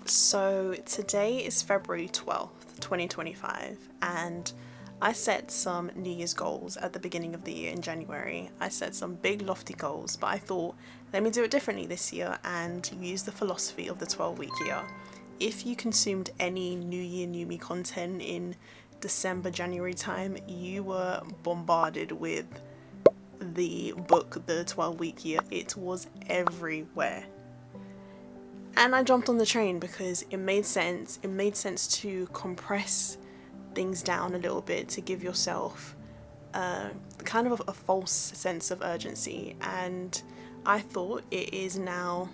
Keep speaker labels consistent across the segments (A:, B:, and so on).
A: So today is February 12th, 2025, and I set some New Year's goals at the beginning of the year in January. I set some big lofty goals, but I thought, let me do it differently this year and use the philosophy of the 12-week year. If you consumed any New Year, New Me content in December, January time, you were bombarded with the book, The 12-Week Year. It was everywhere. And I jumped on the train because it made sense. It made sense to compress things down a little bit to give yourself kind of a false sense of urgency. And I thought it is now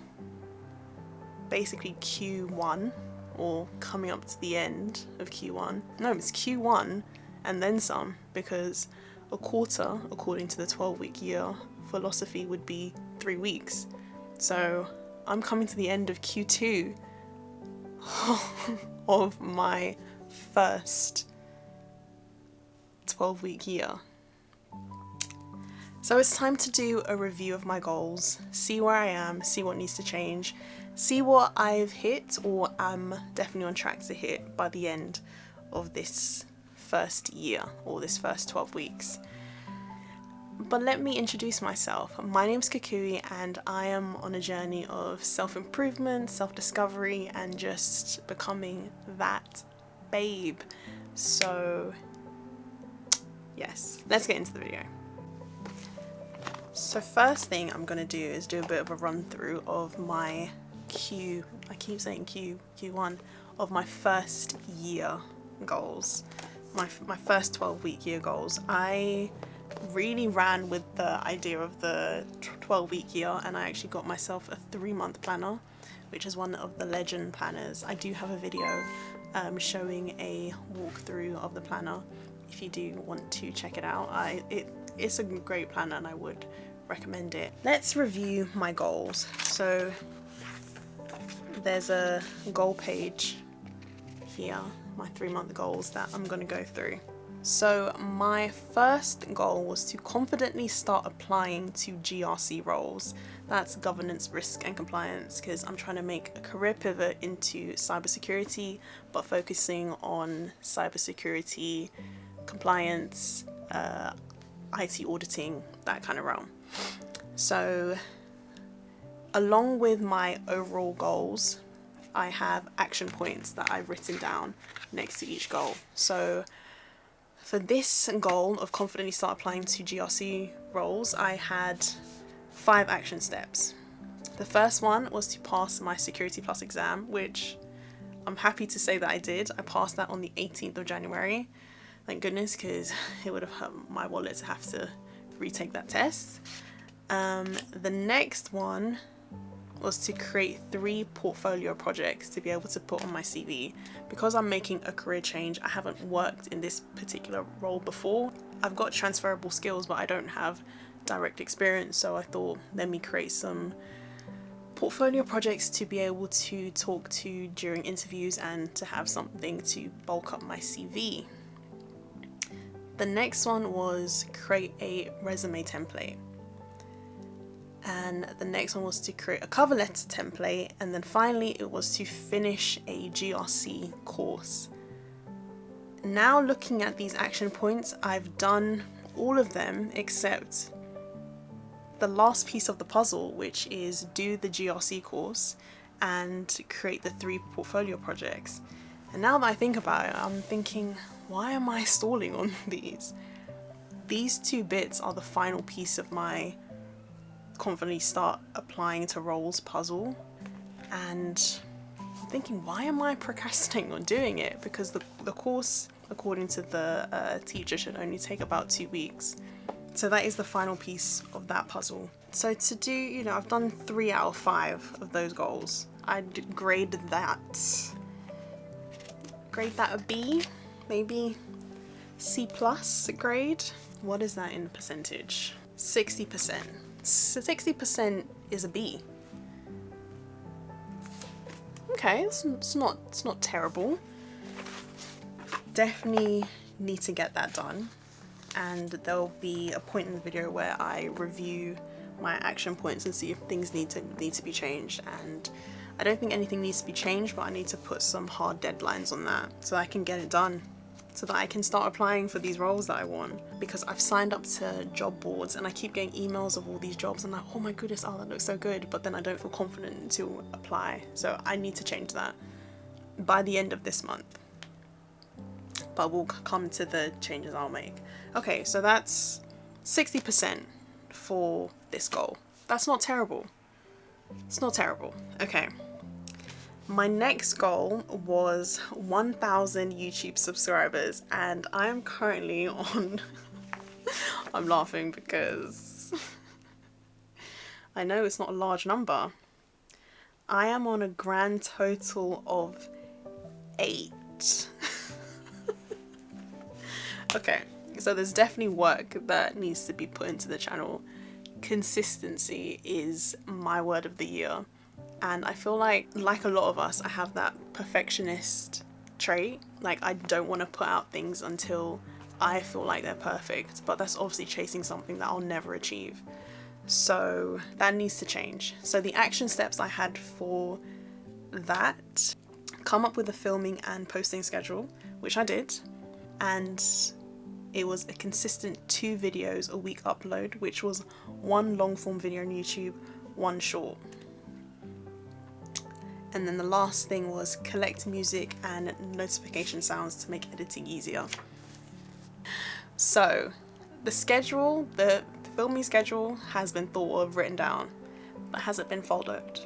A: basically Q1, or coming up to the end of Q1. No, it's Q1 and then some, because a quarter, according to the 12-week year philosophy, would be 3 weeks. So I'm coming to the end of Q2 of my first 12-week year. So it's time to do a review of my goals, see where I am, see what needs to change, see what I've hit or am definitely on track to hit by the end of this first year, or this first 12 weeks. But let me introduce myself. My name's Kukui and I am on a journey of self-improvement, self-discovery, and just becoming that babe. So yes, let's get into the video. So first thing I'm going to do is do a bit of a run through of my Q1 of my first year goals, my first 12-week year goals. I really ran with the idea of the 12-week year, and I actually got myself a 3-month planner, which is one of the Legend planners. I do have a video showing a walkthrough of the planner if you do want to check it out. It's a great planner and I would recommend it. Let's review my goals. So there's a goal page here, my 3-month goals that I'm going to go through. So my first goal was to confidently start applying to GRC roles. That's governance, risk and compliance, because I'm trying to make a career pivot into cybersecurity, but focusing on cybersecurity, compliance, IT auditing, that kind of realm. So along with my overall goals, I have action points that I've written down next to each goal. So for this goal of confidently start applying to GRC roles, I had 5 action steps. The first one was to pass my Security Plus exam, which I'm happy to say that I did. I passed that on the 18th of January. Thank goodness, because it would have hurt my wallet to have to retake that test. The next one was to create 3 portfolio projects to be able to put on my CV. Because I'm making a career change, I haven't worked in this particular role before. I've got transferable skills, but I don't have direct experience, so I thought, let me create some portfolio projects to be able to talk to during interviews and to have something to bulk up my CV. The next one was create a resume template. And the next one was to create a cover letter template, and then finally it was to finish a GRC course. Now looking at these action points, I've done all of them except the last piece of the puzzle, which is do the GRC course and create the 3 portfolio projects. And now that I think about it, I'm thinking, why am I stalling on these? These 2 bits are the final piece of my confidently start applying to roles puzzle, and I'm thinking, why am I procrastinating on doing it? Because the course, according to the teacher, should only take about 2 weeks. So that is the final piece of that puzzle. So to do, I've done 3 out of 5 of those goals. I'd grade that a B, maybe C plus grade. What is that in percentage? 60%. So 60% is a B. Okay, it's not terrible. Definitely need to get that done, and there'll be a point in the video where I review my action points and see if things need to be changed, and I don't think anything needs to be changed, but I need to put some hard deadlines on that so I can get it done, so that I can start applying for these roles that I want. Because I've signed up to job boards and I keep getting emails of all these jobs and I'm like, oh my goodness, oh that looks so good, but then I don't feel confident to apply. So I need to change that by the end of this month. But we'll come to the changes I'll make. Okay, so that's 60% for this goal. That's not terrible. It's not terrible. Okay. My next goal was 1,000 YouTube subscribers, and I am currently on I'm laughing because I know it's not a large number. I am on a grand total of 8. Okay, so there's definitely work that needs to be put into the channel. Consistency is my word of the year. And I feel like a lot of us, I have that perfectionist trait. Like, I don't want to put out things until I feel like they're perfect. But that's obviously chasing something that I'll never achieve. So that needs to change. So the action steps I had for that: come up with a filming and posting schedule, which I did. And it was a consistent 2 videos a week upload, which was 1 long form video on YouTube, 1 short. And then the last thing was collect music and notification sounds to make editing easier. So the schedule, the filming schedule has been thought of, written down, but hasn't been followed.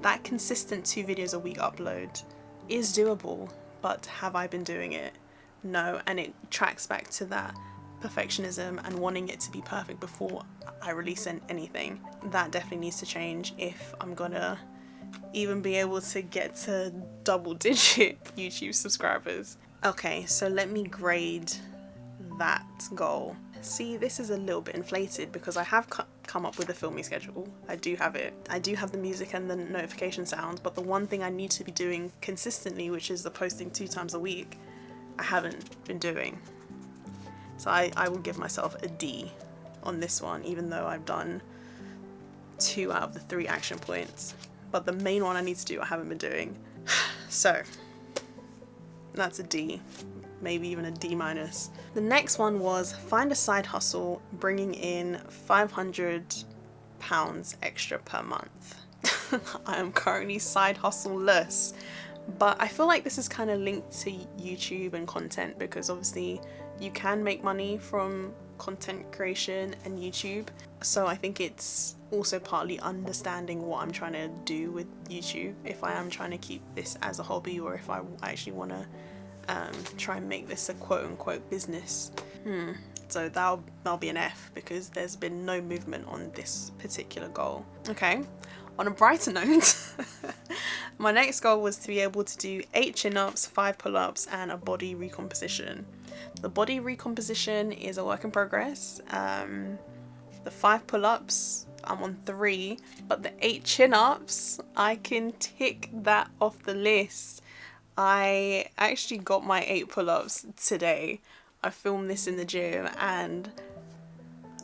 A: That consistent 2 videos a week upload is doable, but have I been doing it? No, and it tracks back to that perfectionism and wanting it to be perfect before I release anything. That definitely needs to change if I'm gonna even be able to get to double-digit YouTube subscribers. Okay, so let me grade that goal. See, this is a little bit inflated because I have come up with a filming schedule. I do have it. I do have the music and the notification sounds, but the one thing I need to be doing consistently, which is the posting 2 times a week, I haven't been doing. So I will give myself a D on this one, even though I've done 2 out of the 3 action points. But the main one I need to do, I haven't been doing. So that's a D, maybe even a D minus. The next one was find a side hustle bringing in £500 extra per month. I am currently side hustle-less. But I feel like this is kind of linked to YouTube and content, because obviously you can make money from content creation and YouTube. So I think it's also partly understanding what I'm trying to do with YouTube. If I am trying to keep this as a hobby, or if I actually want to try and make this a quote-unquote business. So that'll be an F, because there's been no movement on this particular goal. Okay. On a brighter note, my next goal was to be able to do 8 chin-ups, 5 pull-ups, and a body recomposition. The body recomposition is a work in progress. The 5 pull-ups, I'm on 3, but the 8 chin-ups, I can tick that off the list. I actually got my 8 pull-ups today. I filmed this in the gym, and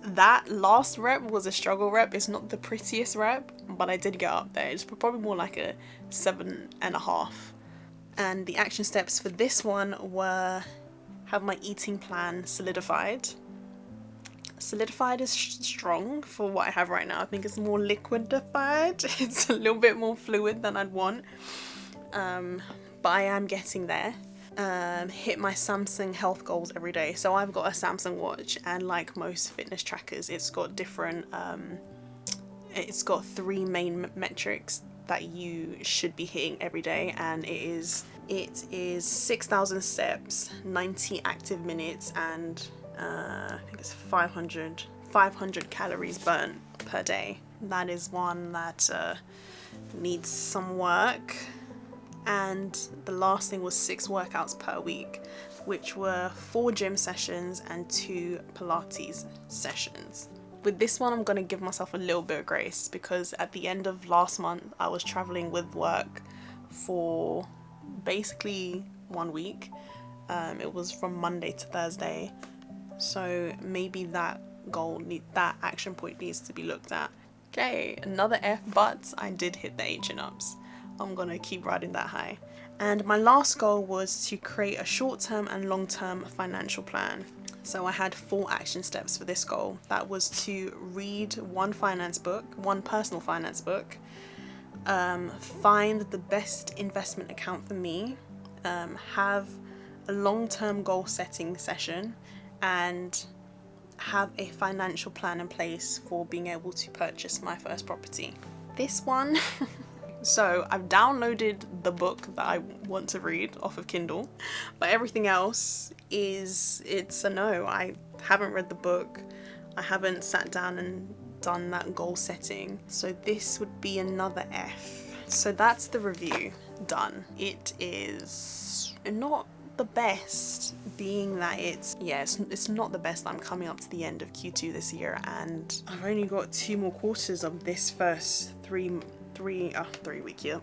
A: that last rep was a struggle rep. It's not the prettiest rep, but I did get up there. It's probably more like a 7.5. And the action steps for this one were have my eating plan solidified. Solidified is strong for what I have right now. I think it's more liquidified. It's a little bit more fluid than I'd want. But I am getting there. Hit my Samsung health goals every day. So I've got a Samsung watch, and like most fitness trackers, it's got different it's got 3 main metrics that you should be hitting every day, and it is 6,000 steps, 90 active minutes, and I think it's 500 calories burnt per day. That is one that needs some work. And the last thing was 6 workouts per week, which were 4 gym sessions and 2 Pilates sessions. With this one, I'm going to give myself a little bit of grace, because at the end of last month, I was traveling with work for basically 1 week. It was from Monday to Thursday. So maybe that action point needs to be looked at. Okay, another F, but I did hit the H chin-ups. I'm gonna keep riding that high. And my last goal was to create a short-term and long-term financial plan. So I had 4 action steps for this goal. That was to read one personal finance book, find the best investment account for me, have a long-term goal setting session, and have a financial plan in place for being able to purchase my first property. This one, so I've downloaded the book that I want to read off of Kindle, but everything else it's a no. I haven't read the book. I haven't sat down and done that goal setting. So this would be another F. So that's the review done. It is not the best, being that it's not the best. I'm coming up to the end of Q2 this year and I've only got 2 more quarters of this first 3-week year,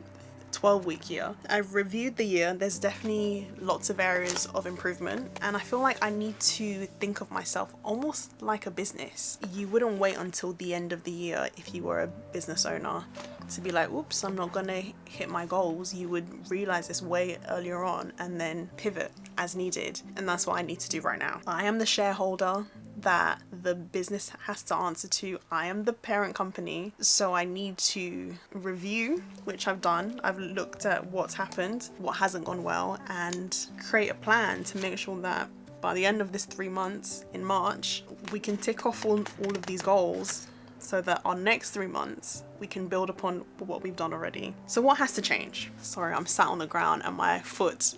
A: 12-week year. I've reviewed the year. There's definitely lots of areas of improvement, and I feel like I need to think of myself almost like a business. You wouldn't wait until the end of the year if you were a business owner to be like, oops, I'm not gonna hit my goals. You would realize this way earlier on and then pivot as needed, and that's what I need to do right now. I am the shareholder that the business has to answer to. I am the parent company, so I need to review, which I've done. I've looked at what's happened, what hasn't gone well, and create a plan to make sure that by the end of this 3 months in March, we can tick off all of these goals so that our next 3 months we can build upon what we've done already. So what has to change? Sorry, I'm sat on the ground and my foot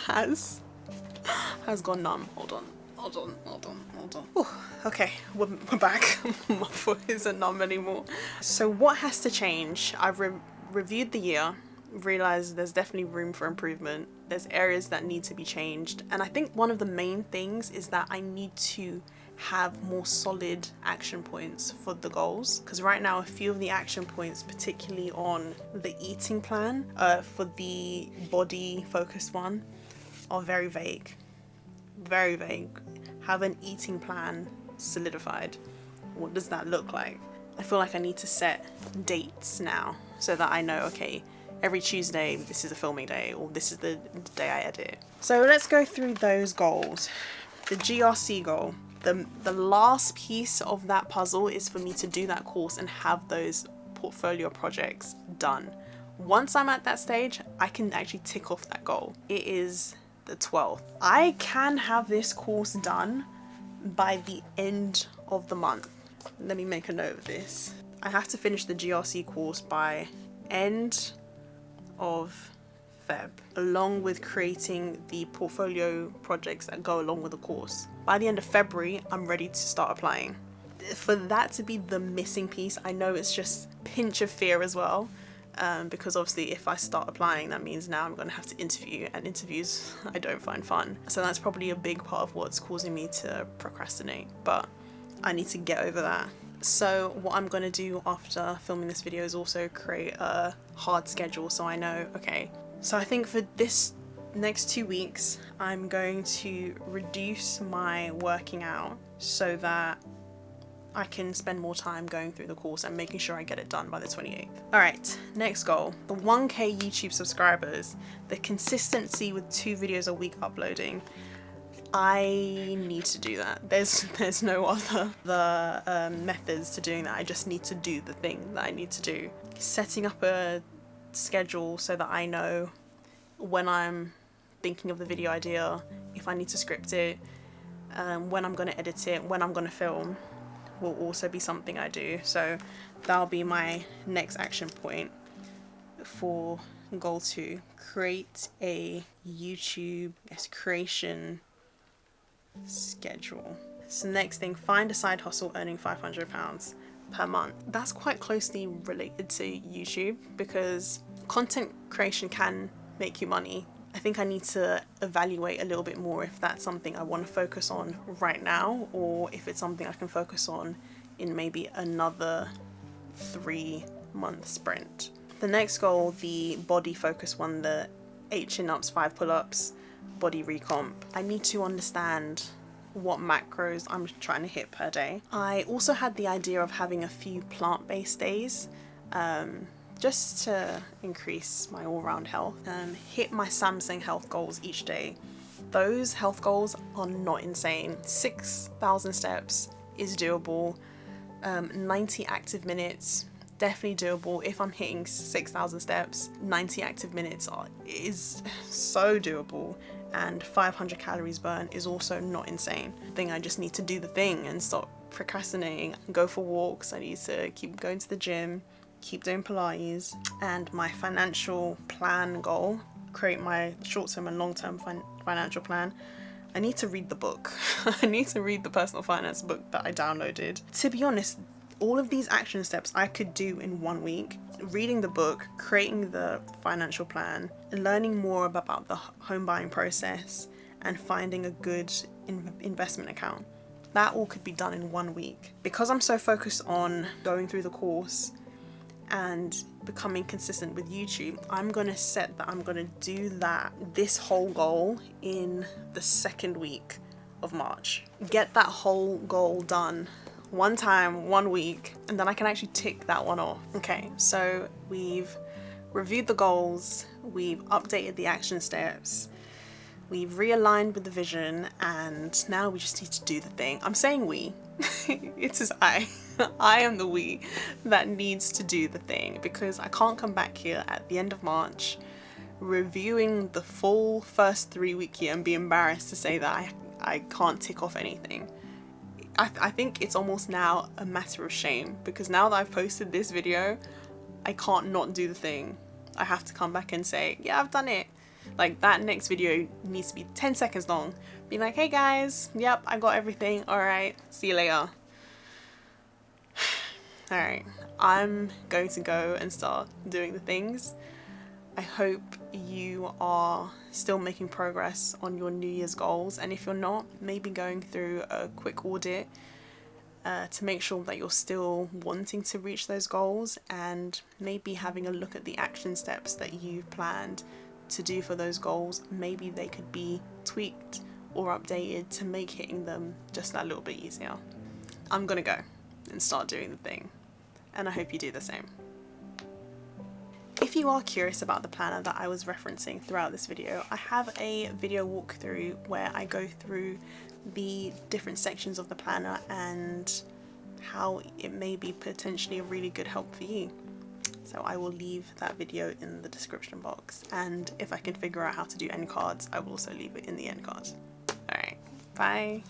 A: has gone numb. Hold on. Ooh, okay, we're back. My foot isn't numb anymore. So what has to change? I've reviewed the year, realized there's definitely room for improvement. There's areas that need to be changed. And I think one of the main things is that I need to have more solid action points for the goals, because right now a few of the action points, particularly on the eating plan, for the body focused one, are very vague. Have an eating plan solidified. What does that look like? I feel like I need to set dates now so that I know, okay, every Tuesday this is a filming day, or this is the day I edit. So let's go through those goals. The GRC goal. The last piece of that puzzle is for me to do that course and have those portfolio projects done. Once I'm at that stage, I can actually tick off that goal. It is the 12th. I can have this course done by the end of the month. Let me make a note of this. I have to finish the GRC course by end of Feb, along with creating the portfolio projects that go along with the course. By the end of February, I'm ready to start applying. For that to be the missing piece, I know it's just a pinch of fear as well, because obviously if I start applying, that means now I'm going to have to interview, and interviews I don't find fun. So that's probably a big part of what's causing me to procrastinate, but I need to get over that. So what I'm going to do after filming this video is also create a hard schedule, so I know, okay, so I think for this next 2 weeks, I'm going to reduce my working out so that I can spend more time going through the course and making sure I get it done by the 28th. All right, next goal, the 1K YouTube subscribers, the consistency with 2 videos a week uploading. I need to do that. There's no other methods to doing that. I just need to do the thing that I need to do. Setting up a schedule so that I know when I'm thinking of the video idea, if I need to script it, when I'm going to edit it, when I'm going to film, will also be something I do. So that'll be my next action point for goal 2. Create a YouTube creation schedule. So next thing, find a side hustle earning £500 per month. That's quite closely related to YouTube because content creation can make you money. I think I need to evaluate a little bit more if that's something I want to focus on right now, or if it's something I can focus on in maybe another 3-month sprint. The next goal, the body focus one, the 8 chin-ups, 5 pull-ups, body recomp. I need to understand what macros I'm trying to hit per day. I also had the idea of having a few plant-based days, just to increase my all-round health, hit my Samsung health goals each day. Those health goals are not insane. 6,000 steps is doable. 90 active minutes, definitely doable. If I'm hitting 6,000 steps, 90 active minutes is so doable. And 500 calories burn is also not insane. I just need to do the thing and stop procrastinating, go for walks. I need to keep going to the gym, keep doing Pilates. And my financial plan goal, create my short-term and long-term financial plan. I need to read the book. I need to read the personal finance book that I downloaded. To be honest, all of these action steps I could do in 1 week. Reading the book, creating the financial plan, learning more about the home buying process, and finding a good investment account. That all could be done in 1 week. Because I'm so focused on going through the course and becoming consistent with YouTube, I'm gonna set that I'm gonna do this whole goal in the 2nd week of March. Get that whole goal done one time, 1 week, and then I can actually tick that one off. Okay, so we've reviewed the goals, we've updated the action steps, we've realigned with the vision, and now we just need to do the thing. I'm saying we. It is I. I am the we that needs to do the thing, because I can't come back here at the end of March reviewing the full first 3-week year and be embarrassed to say that I can't tick off anything. I think it's almost now a matter of shame, because now that I've posted this video, I can't not do the thing. I have to come back and say, yeah, I've done it. Like, that next video needs to be 10 seconds long. Be like, hey guys, yep, I got everything. All right, see you later. All right, I'm going to go and start doing the things. I hope you are still making progress on your New Year's goals, and if you're not, maybe going through a quick audit to make sure that you're still wanting to reach those goals, and maybe having a look at the action steps that you've planned to do for those goals. Maybe they could be tweaked or updated to make hitting them just that little bit easier. I'm gonna go and start doing the thing, and I hope you do the same. If you are curious about the planner that I was referencing throughout this video, I have a video walkthrough where I go through the different sections of the planner and how it may be potentially a really good help for you. So I will leave that video in the description box, and if I can figure out how to do end cards, I will also leave it in the end cards. Alright, bye!